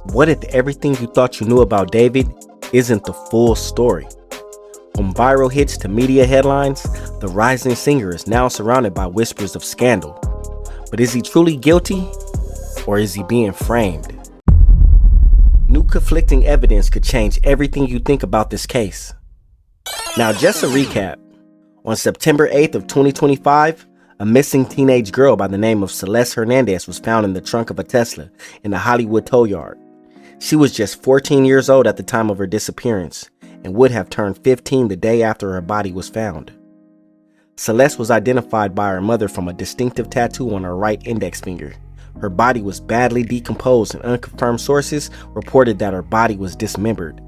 What if everything you thought you knew about David isn't the full story? From viral hits to media headlines, the rising singer is now surrounded by whispers of scandal. But is he truly guilty, or is he being framed? New conflicting evidence could change everything you think about this case. Now, just a recap. On September 8th of 2025, a missing teenage girl by the name of Celeste Hernandez was found in the trunk of a Tesla in the Hollywood tow yard. She was just 14 years old at the time of her disappearance and would have turned 15 the day after her body was found. Celeste was identified by her mother from a distinctive tattoo on her right index finger. Her body was badly decomposed and unconfirmed sources reported that her body was dismembered.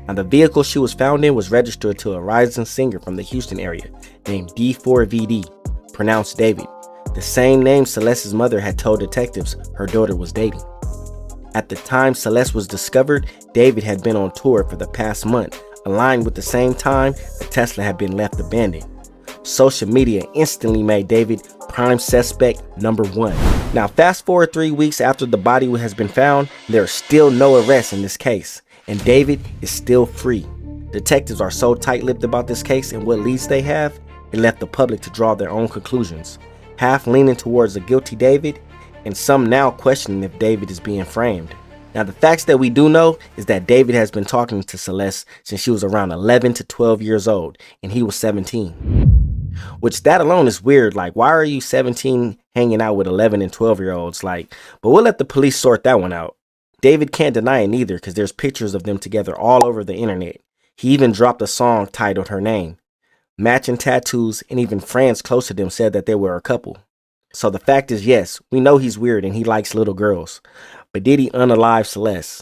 Now, the vehicle she was found in was registered to a rising singer from the Houston area named D4VD, pronounced David, the same name Celeste's mother had told detectives her daughter was dating. At the time Celeste was discovered, David had been on tour for the past month, aligned with the same time the Tesla had been left abandoned. Social media instantly made David prime suspect number 1. Now, fast forward 3 weeks after the body has been found, there are still no arrests in this case, and David is still free. Detectives are so tight-lipped about this case and what leads they have, it left the public to draw their own conclusions, half leaning towards a guilty David, and some now questioning if David is being framed. Now, the facts that we do know is that David has been talking to Celeste since she was around 11 to 12 years old, and he was 17. Which that alone is weird. Like, why are you 17 hanging out with 11 and 12-year-olds? Like, but we'll let the police sort that one out. David can't deny it neither because there's pictures of them together all over the internet. He even dropped a song titled Her Name. Matching tattoos, and even friends close to them said that they were a couple. So the fact is, yes, we know he's weird and he likes little girls. But did he unalive Celeste?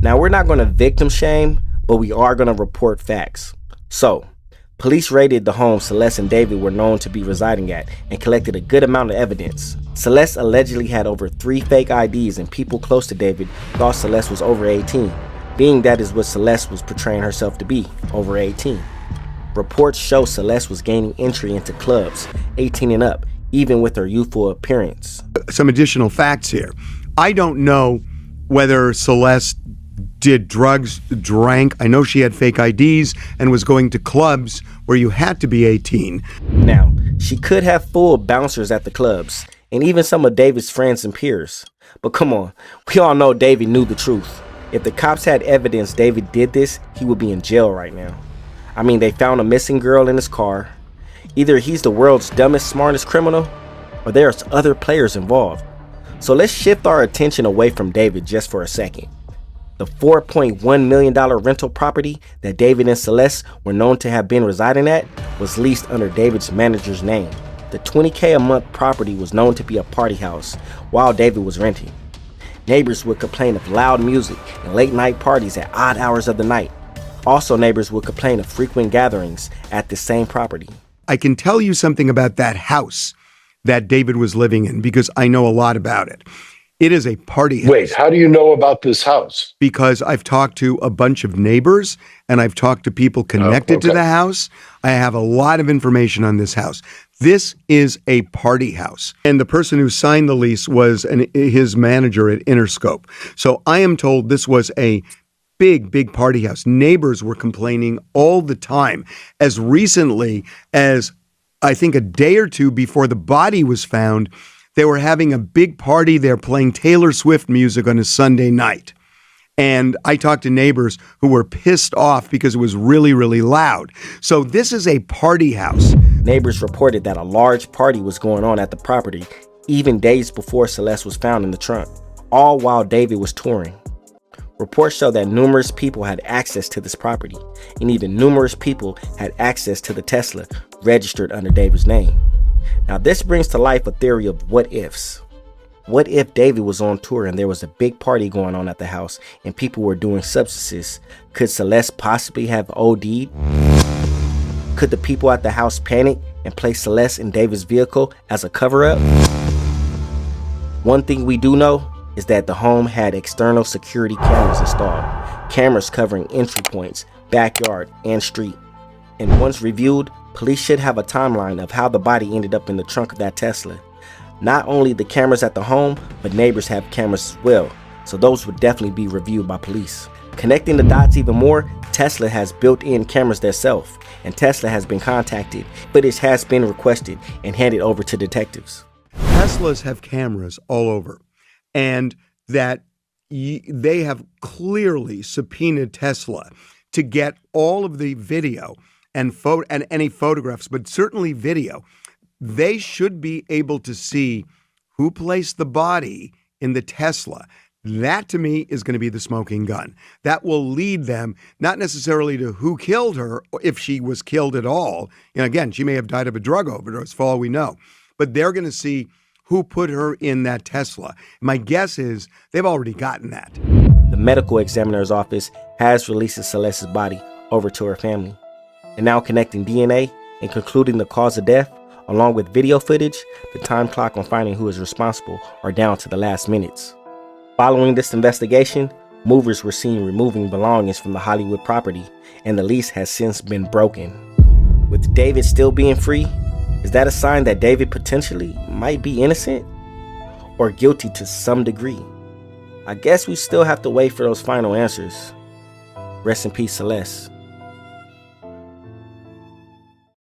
Now, we're not going to victim shame, but we are going to report facts. So, police raided the home Celeste and David were known to be residing at and collected a good amount of evidence. Celeste allegedly had over 3 fake IDs, and people close to David thought Celeste was over 18, being that is what Celeste was portraying herself to be, over 18. Reports show Celeste was gaining entry into clubs, 18 and up, even with her youthful appearance. Some additional facts here. I don't know whether Celeste did drugs, drank. I know she had fake IDs and was going to clubs where you had to be 18. Now, she could have fooled bouncers at the clubs and even some of David's friends and peers. But come on, we all know David knew the truth. If the cops had evidence David did this, he would be in jail right now. I mean, they found a missing girl in his car. Either he's the world's dumbest, smartest criminal, or there's other players involved. So let's shift our attention away from David just for a second. The $4.1 million rental property that David and Celeste were known to have been residing at was leased under David's manager's name. The $20K a month property was known to be a party house while David was renting. Neighbors would complain of loud music and late night parties at odd hours of the night. Also, neighbors would complain of frequent gatherings at the same property. I can tell you something about that house that David was living in because I know a lot about it. It is a party house. Wait, how do you know about this house? Because I've talked to a bunch of neighbors and I've talked to people connected to the house. I have a lot of information on this house. This is a party house. And the person who signed the lease was his manager at Interscope. So I am told this was a big party house. Neighbors were complaining all the time. As recently as, I think, a day or two before the body was found, they were having a big party. They're playing Taylor Swift music on a Sunday night. And I talked to neighbors who were pissed off because it was really loud. So this is a party house. Neighbors reported that a large party was going on at the property even days before Celeste was found in the trunk, all while David was touring. Reports show that numerous people had access to this property, and even numerous people had access to the Tesla registered under David's name. Now, this brings to life a theory of what ifs. What if David was on tour and there was a big party going on at the house and people were doing substances? Could Celeste possibly have OD'd? Could the people at the house panic and place Celeste in David's vehicle as a cover-up? One thing we do know is that the home had external security cameras installed, cameras covering entry points, backyard, and street. And once reviewed, police should have a timeline of how the body ended up in the trunk of that Tesla. Not only the cameras at the home, but neighbors have cameras as well, so those would definitely be reviewed by police. Connecting the dots even more, Tesla has built-in cameras themselves, and Tesla has been contacted. Footage has been requested and handed over to detectives. Teslas have cameras all over, and that they have clearly subpoenaed Tesla to get all of the video and any photographs, but certainly video. They should be able to see who placed the body in the Tesla. That, to me, is going to be the smoking gun. That will lead them not necessarily to who killed her, or if she was killed at all. And again, she may have died of a drug overdose, for all we know. But they're going to see who put her in that Tesla. My guess is they've already gotten that. The medical examiner's office has released Celeste's body over to her family. And now connecting DNA and concluding the cause of death, along with video footage, the time clock on finding who is responsible are down to the last minutes. Following this investigation, movers were seen removing belongings from the Hollywood property, and the lease has since been broken. With David still being free, is that a sign that David potentially might be innocent or guilty to some degree? I guess we still have to wait for those final answers. Rest in peace, Celeste.